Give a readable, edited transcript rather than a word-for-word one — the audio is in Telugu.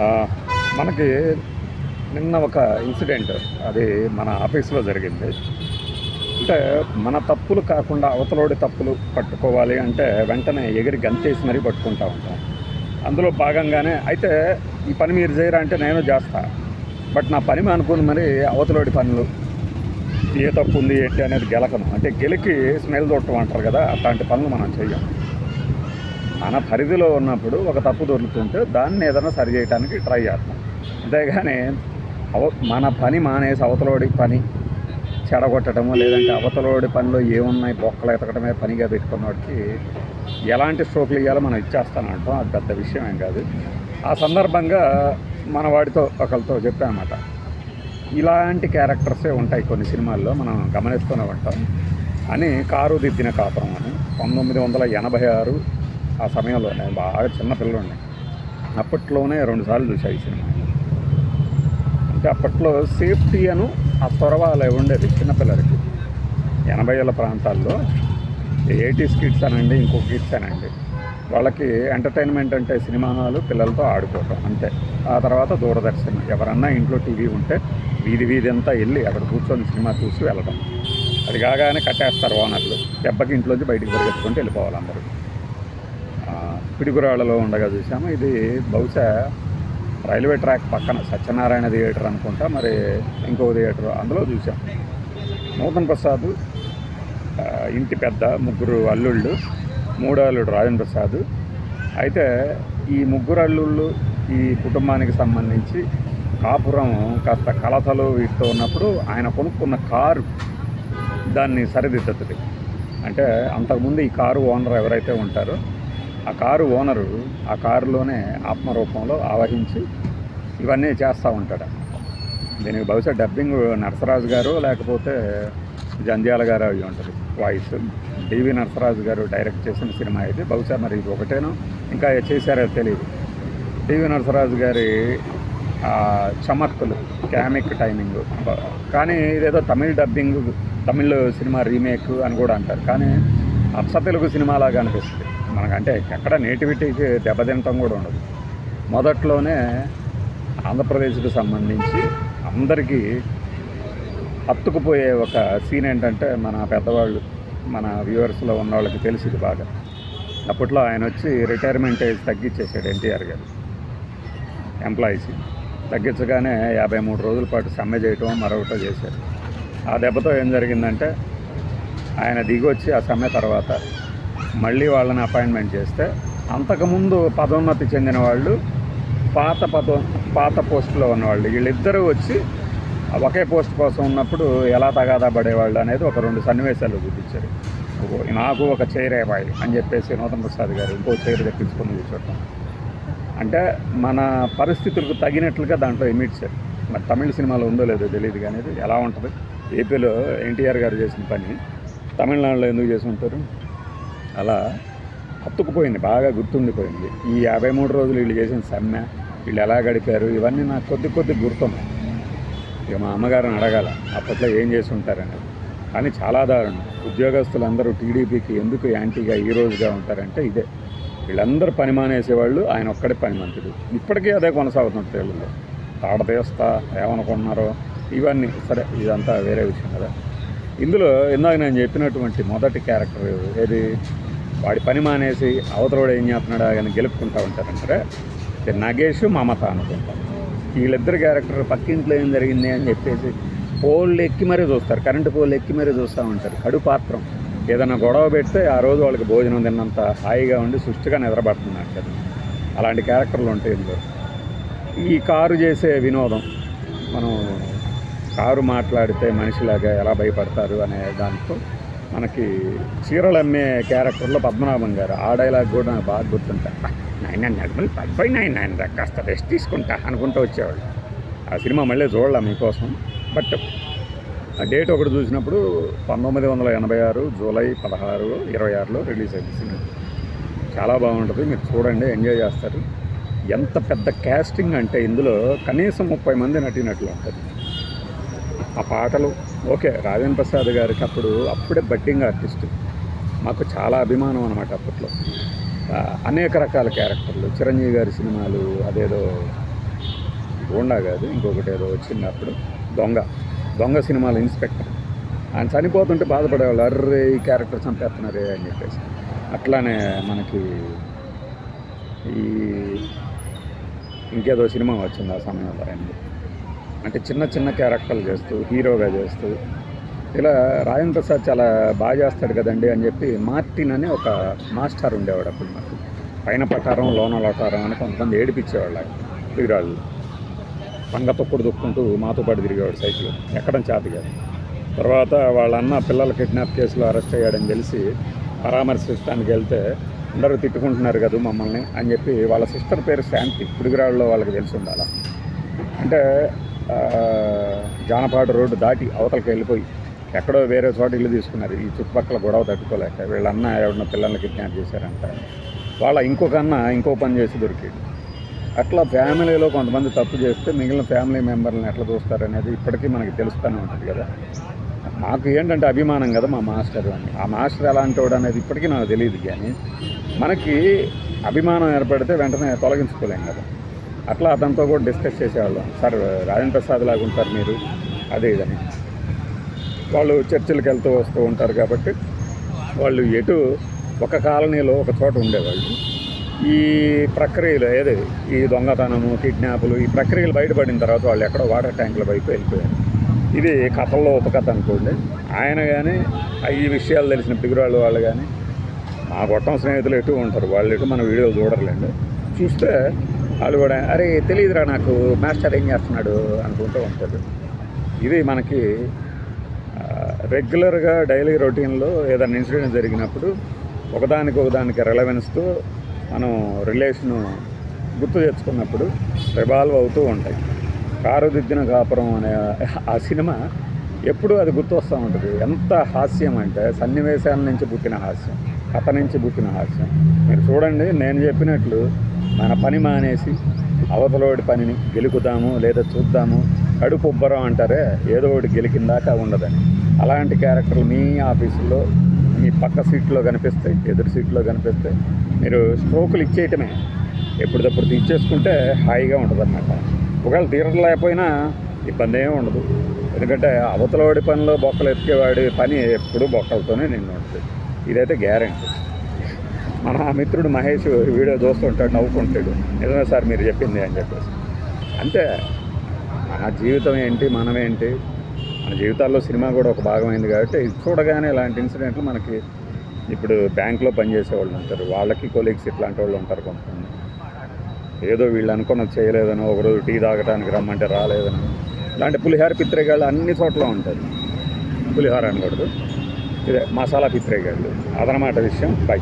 ఆ, మనకి నిన్న ఒక ఇన్సిడెంట్ అది మన ఆఫీస్లో జరిగింది. అంటే మన తప్పులు కాకుండా అవతలోడి తప్పులు పట్టుకోవాలి అంటే వెంటనే ఎగిరి గంతేసి మరీ పట్టుకుంటూ ఉంటాం. అందులో భాగంగానే అయితే ఈ పని మీరు చేయరా అంటే నేను చేస్తా. బట్ నా పని అనుకుని మరి అవతలోడి పనులు ఏ తప్పు ఉంది ఏంటి అనేది గెలకను. అంటే గెలికి స్మెల్ చూడటం అంటారు కదా, అట్లాంటి పనులు మనం చెయ్యం. మన పరిధిలో ఉన్నప్పుడు ఒక తప్పు దొరుకుతుంటే దాన్ని ఏదైనా సరి చేయడానికి ట్రై చేస్తాం. అంతేగాని మన పని మానేసి అవతలోడి పని చెడగొట్టడము, లేదంటే అవతలోడి పనిలో ఏమున్నాయి బొక్కలు ఎతకడమే పనిగా పెట్టుకున్నవాడికి ఎలాంటి స్ట్రోకులు ఇవ్వాలో మనం ఇచ్చేస్తానంటాం. అది పెద్ద విషయం ఏం కాదు. ఆ సందర్భంగా మన వాడితో ఒకరితో చెప్పానమాట, ఇలాంటి క్యారెక్టర్సే ఉంటాయి కొన్ని సినిమాల్లో, మనం గమనిస్తూనే ఉంటాం అని. కారు దిద్దిన కాపురం అని 1986 ఆ సమయంలో నేను బాగా చిన్న పిల్లోడిని. అప్పట్లోనే 2 సార్లు చూశాను ఈ సినిమా. అంటే అప్పట్లో సేఫ్టీ అను ఆ చొరవ ఉండేది చిన్నపిల్లలకి. 80ల ప్రాంతాల్లో 80s కిడ్స్ అనండి, ఇంకో కిడ్స్ అనండి, వాళ్ళకి ఎంటర్టైన్మెంట్ అంటే సినిమా హాలు, పిల్లలతో ఆడుకోవటం అంతే. ఆ తర్వాత దూరదర్శన్, ఎవరన్నా ఇంట్లో టీవీ ఉంటే వీధి వీధి అంతా వెళ్ళి అక్కడ కూర్చొని సినిమా చూసి వెళ్ళడం. అది కాగానే కట్టేస్తారు ఓనర్లు, దెబ్బకి ఇంట్లోంచి బయటికి పరిగెత్తుకుంటూ వెళ్ళిపోవాలి అందరూ. పిడుగురాళ్ళలో ఉండగా చూసాము. ఇది బహుశా రైల్వే ట్రాక్ పక్కన సత్యనారాయణ థియేటర్ అనుకుంటా, మరి ఇంకో థియేటర్, అందులో చూసాం. నూతన్ ప్రసాద్ ఇంటి పెద్ద, 3 అల్లుళ్ళు, 3వ అల్లుడు రాజేంద్ర ప్రసాద్. అయితే ఈ 3 అల్లుళ్ళు ఈ కుటుంబానికి సంబంధించి కాపురం కాస్త కలతలు వీటితో ఉన్నప్పుడు ఆయన కొనుక్కున్న కారు దాన్ని సరిదిద్దుతుంది. అంటే అంతకుముందు ఈ కారు ఓనర్ ఎవరైతే ఉంటారో ఆ కారు ఓనరు ఆ కారులోనే ఆత్మరూపంలో ఆవహించి ఇవన్నీ చేస్తూ ఉంటాడు. దీనికి బహుశా డబ్బింగ్ నరసరాజు గారు లేకపోతే జంధ్యాల గారు అవి ఉంటుంది వాయిస్. డివి నరసరాజు గారు డైరెక్ట్ చేసిన సినిమా ఇది. బహుశా మరి ఇది ఒకటేనో ఇంకా చేశారో తెలియదు. డివి నరసరాజు గారి చమత్తులు, కామిక్ టైమింగ్. కానీ ఇదేదో Tamil dubbing, Tamil cinema remake అని కూడా అంటారు. కానీ అచ్చ తెలుగు సినిమాలాగా అనిపిస్తుంది మనకంటే. ఎక్కడ నేటివిటీకి దెబ్బతినటం కూడా ఉండదు. మొదట్లోనే ఆంధ్రప్రదేశ్కి సంబంధించి అందరికీ హత్తుకుపోయే ఒక సీన్ ఏంటంటే, మన పెద్దవాళ్ళు, మన వ్యూవర్స్లో ఉన్న వాళ్ళకి తెలిసింది బాగా. అప్పట్లో ఆయన వచ్చి రిటైర్మెంట్ ఏజ్ తగ్గించేసాడు ఎన్టీఆర్ గారు. ఎంప్లాయీస్ తగ్గించగానే 53 రోజుల పాటు సమ్మె చేయటం మరొకటో చేశారు. ఆ దెబ్బతో ఏం జరిగిందంటే, ఆయన దిగొచ్చి ఆ సమ్మె తర్వాత మళ్ళీ వాళ్ళని అపాయింట్మెంట్ చేస్తే, అంతకుముందు పదోన్నతి చెందిన వాళ్ళు, పాత పోస్టులో ఉన్నవాళ్ళు, వీళ్ళిద్దరూ వచ్చి ఒకే పోస్ట్ కోసం ఉన్నప్పుడు ఎలా తగాదా పడేవాళ్ళు అనేది ఒక 2 సన్నివేశాలు చూపించారు. నాకు ఒక చైర్ ఇవ్వాలి అని చెప్పేసి నూతన్ ప్రసాద్ గారు ఇంకో చైర్ తెప్పించుకొని కూర్చోటం. అంటే మన పరిస్థితులకు తగినట్లుగా దాంట్లో ఇమిడ్చారు. మరి తమిళ సినిమాలో ఉందో లేదో తెలియదు, కానీ ఎలా ఉంటుంది. ఏపీలో ఎన్టీఆర్ గారు చేసిన పని తమిళనాడులో ఎందుకు చేసి ఉంటారు? అలా హత్తుకుపోయింది, బాగా గుర్తుండిపోయింది. ఈ 53 రోజులు వీళ్ళు చేసిన సమ్మె, వీళ్ళు ఎలా గడిపారు, ఇవన్నీ నాకు కొద్ది గుర్తున్నాయి. ఇక మా అమ్మగారిని అడగాల అప్పట్లో ఏం చేసి ఉంటారనేది. కానీ చాలా దారుణం. ఉద్యోగస్తులందరూ టీడీపీకి ఎందుకు యాంటీగా ఈ రోజుగా ఉంటారంటే ఇదే. వీళ్ళందరూ పని మానేసేవాళ్ళు, ఆయన ఒక్కడే పని మంతుడు. ఇప్పటికీ అదే కొనసాగుతుంటుంది. వీళ్ళు తాడ తీస్తా ఏమనుకుంటున్నారో ఇవన్నీ సరే, ఇదంతా వేరే విషయం కదా. ఇందులో ఇందాక నేను చెప్పినటువంటి మొదటి క్యారెక్టర్ ఏది, వాడి పని మానేసి అవతలోడు ఏం చేస్తున్నాడా కానీ గెలుపుకుంటూ ఉంటారంటారే, నగేష్, మమత అనుకుంటాం. వీళ్ళిద్దరు క్యారెక్టర్ పక్కింట్లో ఏం జరిగింది అని చెప్పేసి పోళ్ళు ఎక్కి మరీ చూస్తారు, కరెంటు పోళ్ళు ఎక్కి మరీ చూస్తూ ఉంటారు. కడుపాత్రం ఏదైనా గొడవ పెడితే ఆ రోజు వాళ్ళకి భోజనం తిన్నంత హాయిగా ఉండి సుష్టిగా నిద్రపడుతున్నారు కదా. అలాంటి క్యారెక్టర్లు ఉంటాయి ఇందులో. ఈ కారు చేసే వినోదం, మనం కారు మాట్లాడితే మనిషిలాగా ఎలా భయపడతారు అనే దాంతో మనకి చీరలు అమ్మే క్యారెక్టర్లో పద్మనాభం గారు ఆ డైలాగ్ కూడా నాకు బాగా గుర్తుంటాయి. నాయన నడుములు పడిపోయినాయి, నాయన కాస్త రెస్ట్ తీసుకుంటా అనుకుంటూ వచ్చేవాళ్ళు. ఆ సినిమా మళ్ళీ చూడాల మీకోసం. బట్ ఆ డేట్ ఒకటి చూసినప్పుడు 1986 జూలై 16, 26లో రిలీజ్ అయింది సినిమా. చాలా బాగుంటుంది, మీరు చూడండి, ఎంజాయ్ చేస్తారు. ఎంత పెద్ద క్యాస్టింగ్ అంటే ఇందులో కనీసం 30 మంది నటినట్లు ఉంటుంది. ఆ పాటలు ఓకే. రాజేంద్ర ప్రసాద్ గారికి అప్పుడే బడ్డింగ్ ఆర్టిస్ట్, మాకు చాలా అభిమానం అనమాట అప్పట్లో. అనేక రకాల క్యారెక్టర్లు, చిరంజీవి గారి సినిమాలు, అదేదో గోండా కాదు, ఇంకొకటి ఏదో వచ్చింది అప్పుడు, దొంగ సినిమాల ఇన్స్పెక్టర్. ఆయన చనిపోతుంటే బాధపడేవాళ్ళు, అర్రే ఈ క్యారెక్టర్ చంపేస్తున్నారే అని చెప్పేసి. అట్లానే మనకి ఈ ఇంకేదో సినిమా వచ్చింది ఆ సమయంలో ఆయనకి. అంటే చిన్న చిన్న క్యారెక్టర్లు చేస్తూ, హీరోగా చేస్తూ, ఇలా రాజేంద్ర ప్రసాద్ చాలా బాగా చేస్తాడు కదండి అని చెప్పి మార్టిన్ అని ఒక మాస్టర్ ఉండేవాడు అప్పుడు మాకు. పైన పట్టారం లోన లోటారం అని కొంతమంది ఏడిపించేవాళ్ళు ఆయన తిరిగాళ్ళు. పంగ తొక్కుడు దొక్కుంటూ మాతో పాటు తిరిగేవాడు సైకిల్, ఎక్కడం చేత కాదు. తర్వాత వాళ్ళ అన్న పిల్లల కిడ్నాప్ కేసులో అరెస్ట్ అయ్యాడని తెలిసి పరామర్శించడానికి వెళ్తే అందరూ తిట్టుకుంటున్నారు కదా మమ్మల్ని అని చెప్పి, వాళ్ళ సిస్టర్ పేరు శాంతి, పిడుగురాళ్ళలో వాళ్ళకి తెలిసి ఉండాలి. అంటే జానపాడు రోడ్డు దాటి అవతలకి వెళ్ళిపోయి ఎక్కడో వేరే చోట ఇల్లు తీసుకున్నారు. ఈ చుట్టుపక్కల గొడవ తట్టుకోలేక వీళ్ళన్న ఎవరిన పిల్లల్ని కిడ్నాప్ చేశారంట. వాళ్ళ ఇంకొక అన్న ఇంకో పని చేసి దొరికాడు. అట్లా ఫ్యామిలీలో కొంతమంది తప్పు చేస్తే మిగిలిన ఫ్యామిలీ మెంబర్లను ఎట్లా చూస్తారనేది ఇప్పటికీ మనకి తెలుస్తూనే ఉంటుంది కదా. మాకు ఏంటంటే అభిమానం కదా మా మాస్టర్ అని. ఆ మాస్టర్ ఎలాంటి వాడు అనేది ఇప్పటికీ నాకు తెలియదు, కానీ మనకి అభిమానం ఏర్పడితే వెంటనే తొలగించుకోలేం కదా. అట్లా అతనితో కూడా డిస్కస్ చేసేవాళ్ళం, సార్ రాజేంద్ర ప్రసాద్ లాగా ఉంటారు మీరు అదే ఇదని. వాళ్ళు చర్చిలకు వెళ్తూ వస్తూ ఉంటారు కాబట్టి వాళ్ళు ఎటు ఒక కాలనీలో ఒక చోట ఉండేవాళ్ళు. ఈ ప్రక్రియలు ఏది ఈ దొంగతనము, కిడ్నాపులు, ఈ ప్రక్రియలు బయటపడిన తర్వాత వాళ్ళు ఎక్కడో వాటర్ ట్యాంకుల వైపు వెళ్ళిపోయారు. ఇది కథల్లో ఉపకథ అనుకోండి. ఆయన కానీ ఈ విషయాలు తెలిసిన పిగురాళ్ళు వాళ్ళు కానీ మా గొట్టం స్నేహితులు ఎటు ఉంటారు, వాళ్ళు ఎటు మన వీడియోలు చూడరులేండి. చూస్తే వాళ్ళు కూడా అరే తెలియదురా నాకు మాస్టర్ ఏం చేస్తున్నాడు అనుకుంటూ ఉంటారు. ఇది మనకి రెగ్యులర్గా డైలీ రొటీన్లో ఏదైనా ఇన్సిడెంట్ జరిగినప్పుడు ఒకదానికి రెలవెన్స్తో మనం రిలేషను గుర్తు తెచ్చుకున్నప్పుడు రివాల్వ్ అవుతూ ఉంటాయి. కారు దిద్దిన కాపురం అనే ఆ సినిమా ఎప్పుడూ అది గుర్తు వస్తూ ఉంటుంది. ఎంత హాస్యం అంటే సన్నివేశాల నుంచి పుట్టిన హాస్యం, కథ నుంచి పుట్టిన హాస్యం. మీరు చూడండి, నేను చెప్పినట్లు మన పని మానేసి అవతలోడి పనిని గెలుకుదాము లేదా చూద్దాము, కడుపు ఉబ్బరం అంటారే, ఏదో ఒకటి గెలికిందాకా ఉండదని. అలాంటి క్యారెక్టర్లు మీ ఆఫీసులో మీ పక్క సీట్లో కనిపిస్తాయి, ఎదురు సీట్లో కనిపిస్తాయి. మీరు స్ట్రోకులు ఇచ్చేయటమే, ఎప్పటికప్పుడు ఇచ్చేసుకుంటే హాయిగా ఉంటుంది అన్నమాట. ఒకవేళ తీరలేకపోయినా ఇబ్బంది ఏమి ఉండదు, ఎందుకంటే అవతలవాడి పనిలో బొక్కలు ఎత్తికేవాడి పని ఎప్పుడూ బొక్కలతోనే నిన్ను ఉంటుంది. ఇదైతే గ్యారెంటీ. మన మిత్రుడు మహేష్ వీడియో చూస్తుంటాడు, నవ్వుకుంటాడు, నిజమే సార్ మీరు చెప్పింది అని చెప్పేసి. అంతే, మన జీవితం ఏంటి, మనమేంటి, మన జీవితాల్లో సినిమా కూడా ఒక భాగమైంది కాబట్టి ఇది చూడగానే ఇలాంటి ఇన్సిడెంట్లు మనకి. ఇప్పుడు బ్యాంకులో పనిచేసే వాళ్ళు ఉంటారు, వాళ్ళకి కొలీగ్స్ ఇట్లాంటి వాళ్ళు ఉంటారు కొంతమంది. ఏదో వీళ్ళు అనుకున్నది చేయలేదనో, ఒకరోజు టీ తాగడానికి రమ్మంటే రాలేదనో, ఇలాంటి పులిహార పిత్రేగాళ్ళు అన్ని చోట్ల ఉంటారు. పులిహార అనకూడదు, ఇదే మసాలా పిత్రేగాళ్ళు. అదనమాట విషయం. బై.